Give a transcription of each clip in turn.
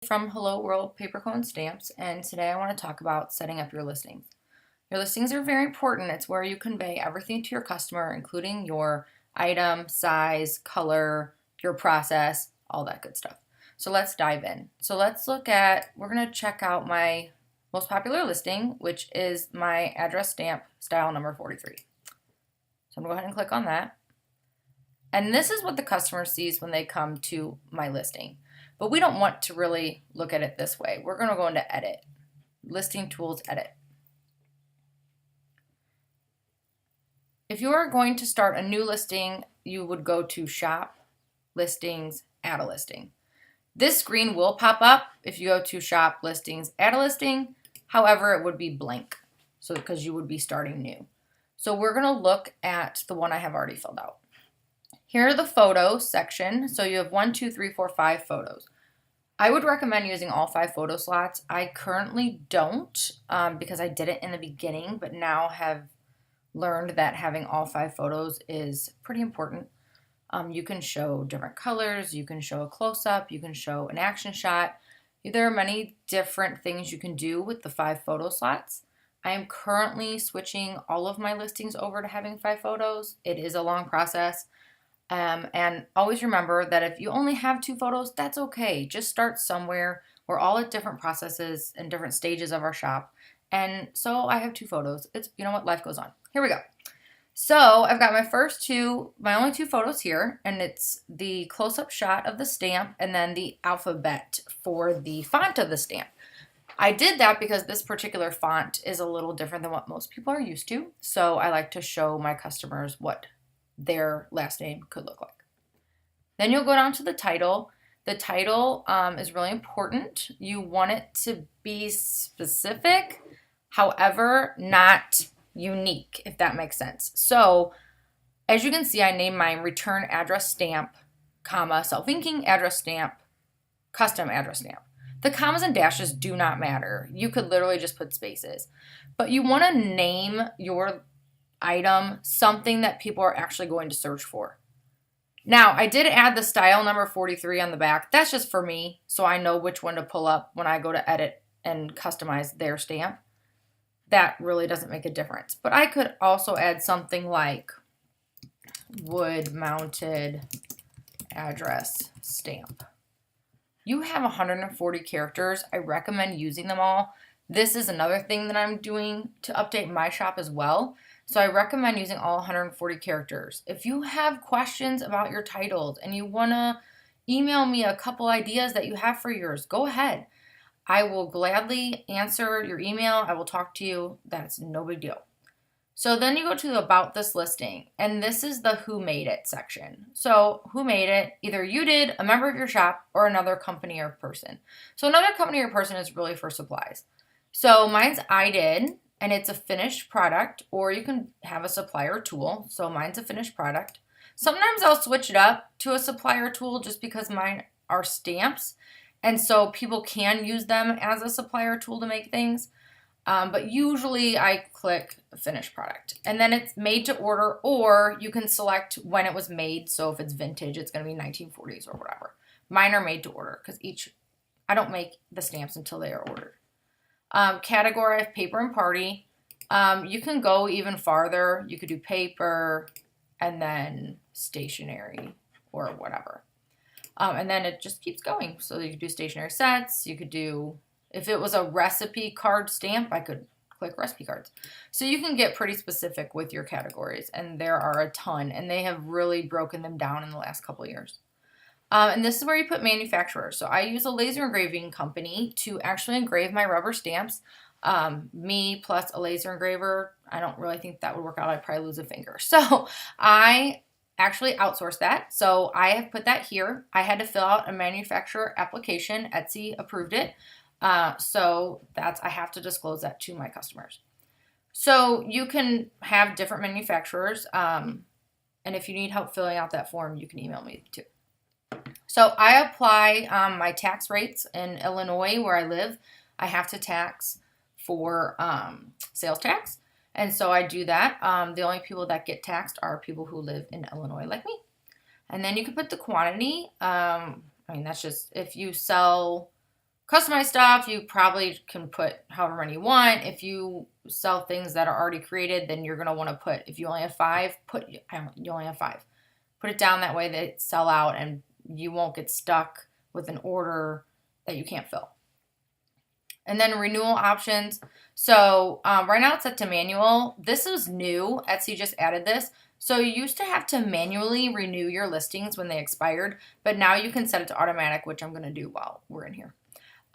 From Hello World Paper Cone Stamps, and today I want to talk about setting up your listings. Your listings are very important. It's where you convey everything to your customer, including your item, size, color, your process, all that good stuff. So let's dive in. We're going to check out my most popular listing, which is my address stamp style number 43. So I'm going to go ahead and click on that. And this is what the customer sees when they come to my listing. But we don't want to really look at it this way. We're going to go into Edit, Listing Tools, Edit. If you are going to start a new listing, you would go to Shop, Listings, Add a Listing. This screen will pop up if you go to Shop, Listings, Add a Listing. However, it would be blank, so because you would be starting new. So we're going to look at the one I have already filled out. Here are the photos section. So you have 1, 2, 3, 4, 5 photos. I would recommend using all 5 photo slots. I currently don't because I did it in the beginning, but now have learned that having all 5 photos is pretty important. You can show different colors, you can show a close-up, you can show an action shot. There are many different things you can do with the 5 photo slots. I am currently switching all of my listings over to having 5 photos. It is a long process. And always remember that if you only have 2 photos, that's okay. Just start somewhere. We're all at different processes and different stages of our shop. And so I have 2 photos. You know what, life goes on. Here we go. So I've got my only 2 photos here, and it's the close-up shot of the stamp and then the alphabet for the font of the stamp. I did that because this particular font is a little different than what most people are used to. So I like to show my customers what their last name could look like. Then you'll go down to the title. The title is really important. You want it to be specific, however, not unique, if that makes sense. So as you can see, I named mine Return Address Stamp, comma, Self-inking Address Stamp, Custom Address Stamp. The commas and dashes do not matter. You could literally just put spaces. But you want to name your item something that people are actually going to search for. Now, I did add the style number 43 on the back. That's just for me, so I know which one to pull up when I go to edit and customize their stamp. That really doesn't make a difference. But I could also add something like wood-mounted address stamp. You have 140 characters. I recommend using them all. This is another thing that I'm doing to update my shop as well. So I recommend using all 140 characters. If you have questions about your titles and you want to email me a couple ideas that you have for yours, go ahead. I will gladly answer your email. I will talk to you. That's no big deal. So then you go to the About This listing, and this is the Who Made It section. So who made it? Either you did, a member of your shop, or another company or person. So another company or person is really for supplies. So mine's I did, and it's a finished product, or you can have a supplier tool. So mine's a finished product. Sometimes I'll switch it up to a supplier tool just because mine are stamps, and so people can use them as a supplier tool to make things. But usually I click finished product, and then it's made to order, or you can select when it was made. So if it's vintage, it's going to be 1940s or whatever. Mine are made to order because I don't make the stamps until they are ordered. Category of paper and party. You can go even farther. You could do paper and then stationery or whatever. And then it just keeps going. So you could do stationery sets. You could do, if it was a recipe card stamp, I could click recipe cards. So you can get pretty specific with your categories, and there are a ton, and they have really broken them down in the last couple of years. And this is where you put manufacturer. So I use a laser engraving company to actually engrave my rubber stamps. Me plus a laser engraver, I don't really think that would work out. I'd probably lose a finger. So I actually outsource that. So I have put that here. I had to fill out a manufacturer application. Etsy approved it. So I have to disclose that to my customers. So you can have different manufacturers. And if you need help filling out that form, you can email me too. So I apply my tax rates in Illinois where I live. I have to tax for sales tax. And so I do that. The only people that get taxed are people who live in Illinois like me. And then you can put the quantity. That's just if you sell customize stuff, you probably can put however many you want. If you sell things that are already created, then you're going to want to put, if you only have 5, you only have 5. Put it down that way they sell out and you won't get stuck with an order that you can't fill. And then renewal options. So right now it's set to manual. This is new. Etsy just added this. So you used to have to manually renew your listings when they expired, but now you can set it to automatic, which I'm going to do while we're in here.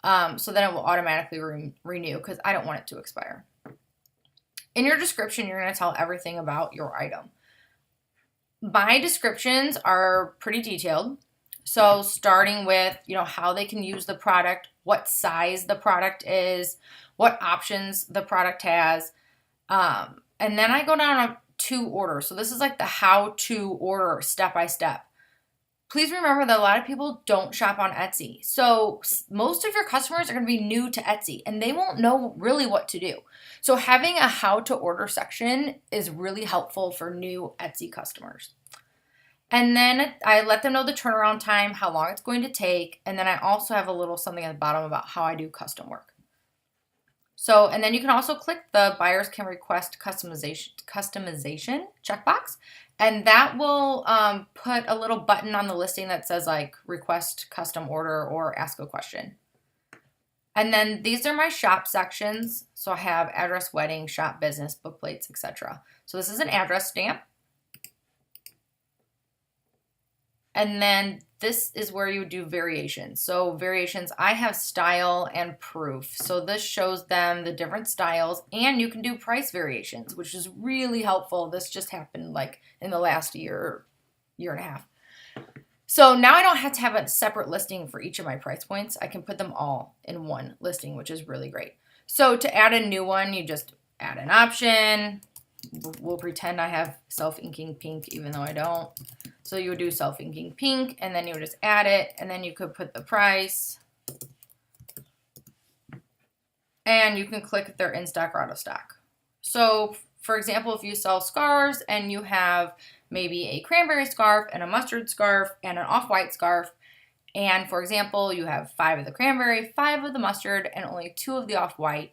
So then it will automatically renew because I don't want it to expire. In your description, you're going to tell everything about your item. My descriptions are pretty detailed. So starting with, how they can use the product, what size the product is, what options the product has. And then I go down to order. So this is like the how to order step by step. Please remember that a lot of people don't shop on Etsy. So most of your customers are going to be new to Etsy and they won't know really what to do. So having a how to order section is really helpful for new Etsy customers. And then I let them know the turnaround time, how long it's going to take. And then I also have a little something at the bottom about how I do custom work. So, and then you can also click the buyers can request customization checkbox. And that will put a little button on the listing that says like request custom order or ask a question. And then these are my shop sections. So I have address, wedding, shop, business, book plates, etc. So this is an address stamp. And then this is where you would do variations. So variations, I have style and proof. So this shows them the different styles and you can do price variations, which is really helpful. This just happened like in the last year and a half. So now I don't have to have a separate listing for each of my price points. I can put them all in one listing, which is really great. So to add a new one, you just add an option. We'll pretend I have self-inking pink, even though I don't. So you would do self-inking pink, and then you would just add it, and then you could put the price. And you can click if they're in stock or out of stock. So, for example, if you sell scarves and you have maybe a cranberry scarf and a mustard scarf and an off-white scarf, and for example, you have 5 of the cranberry, 5 of the mustard, and only 2 of the off-white,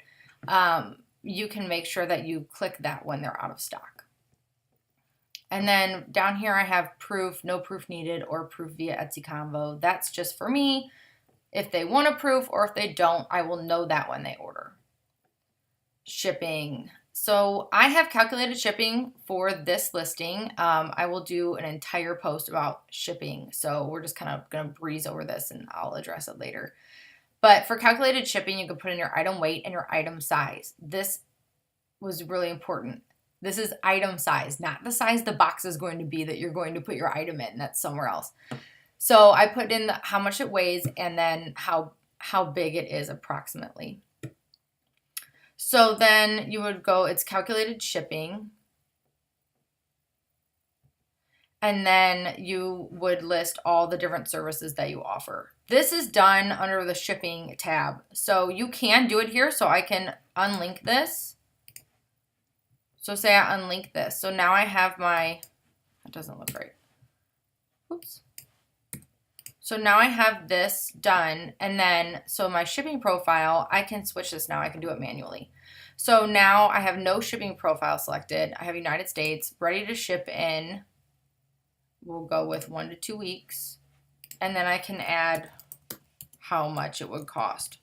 you can make sure that you click that when they're out of stock. And then down here I have proof, no proof needed, or proof via Etsy Convo. That's just for me. If they want a proof or if they don't, I will know that when they order. Shipping. So I have calculated shipping for this listing. I will do an entire post about shipping. So we're just kind of going to breeze over this and I'll address it later. But for calculated shipping, you can put in your item weight and your item size. This was really important. This is item size, not the size the box is going to be that you're going to put your item in. That's somewhere else. So I put in how much it weighs and then how big it is approximately. So then you would go, it's calculated shipping. And then you would list all the different services that you offer. This is done under the shipping tab. So you can do it here. So I can unlink this. So say I unlink this. So now I have my, that doesn't look right. Oops. So now I have this done. And then, so my shipping profile, I can switch this now. I can do it manually. So now I have no shipping profile selected. I have United States, ready to ship in. We'll go with 1 to 2 weeks. And then I can add how much it would cost.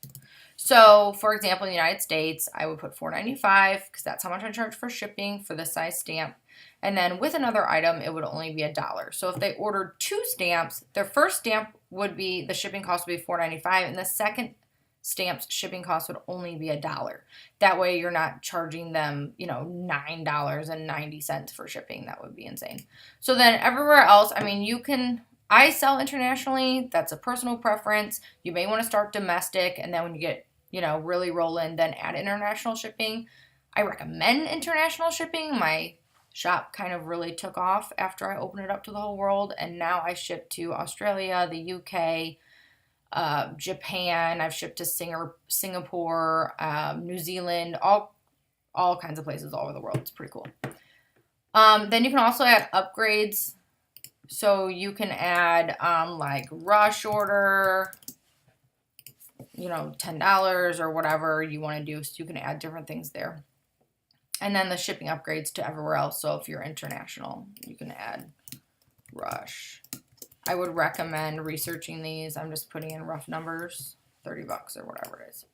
So, for example, in the United States, I would put $4.95 because that's how much I charge for shipping for this size stamp. And then with another item, it would only be $1. So if they ordered 2 stamps, their first stamp would be, the shipping cost would be $4.95, and the second stamp's shipping cost would only be $1. That way you're not charging them, $9.90 for shipping. That would be insane. So then everywhere else, I mean, I sell internationally. That's a personal preference. You may want to start domestic, and then when you get really rolling, then add international shipping. I recommend international shipping. My shop kind of really took off after I opened it up to the whole world, and now I ship to Australia, the UK, Japan. I've shipped to Singapore, New Zealand, all kinds of places all over the world. It's pretty cool. Then you can also add upgrades. So you can add like rush order. $10 or whatever you want to do. So you can add different things there. And then the shipping upgrades to everywhere else. So if you're international, you can add Rush. I would recommend researching these. I'm just putting in rough numbers, $30 or whatever it is.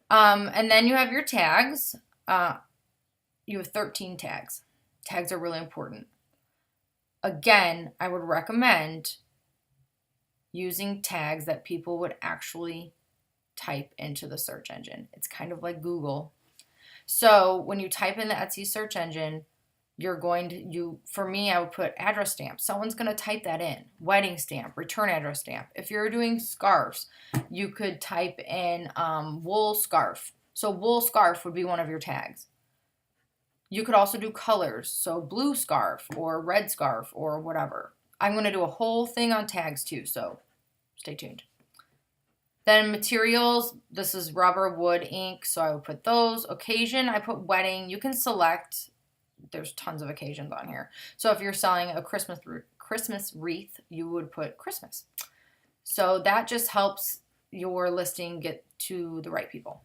And then you have your tags. You have 13 tags. Tags are really important. Again, I would recommend using tags that people would actually type into the search engine. It's kind of like Google. So when you type in the Etsy search engine, for me, I would put address stamp. Someone's going to type that in. Wedding stamp, return address stamp. If you're doing scarves, you could type in wool scarf. So wool scarf would be one of your tags. You could also do colors. So blue scarf or red scarf or whatever. I'm going to do a whole thing on tags too, so stay tuned. Then materials, this is rubber, wood, ink, so I would put those. Occasion, I put wedding. You can select, there's tons of occasions on here. So if you're selling a Christmas wreath, you would put Christmas. So that just helps your listing get to the right people.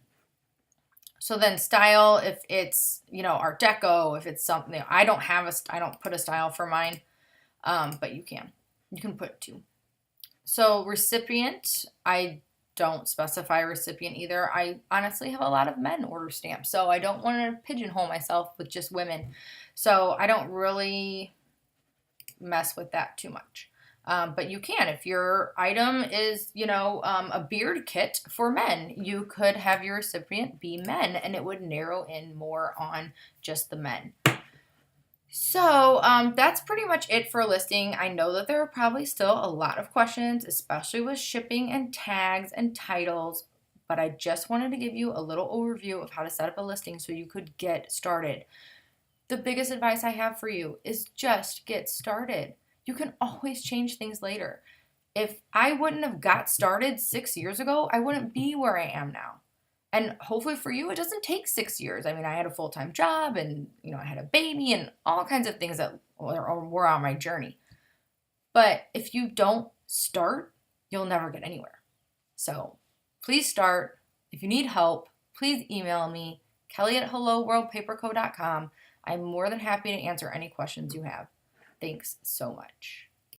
So then style, if it's, Art Deco, if it's something, I don't put a style for mine, but you can put 2. So recipient, I don't specify recipient either. I honestly have a lot of men order stamps, so I don't want to pigeonhole myself with just women. So I don't really mess with that too much. But you can, if your item is, a beard kit for men, you could have your recipient be men, and it would narrow in more on just the men. So that's pretty much it for listing. I know that there are probably still a lot of questions, especially with shipping and tags and titles, but I just wanted to give you a little overview of how to set up a listing so you could get started. The biggest advice I have for you is just get started. You can always change things later. If I wouldn't have got started 6 years ago, I wouldn't be where I am now. And hopefully for you, it doesn't take 6 years. I mean, I had a full-time job and, I had a baby and all kinds of things that were on my journey. But if you don't start, you'll never get anywhere. So please start. If you need help, please email me, Kelly@helloworldpaperco.com. I'm more than happy to answer any questions you have. Thanks so much.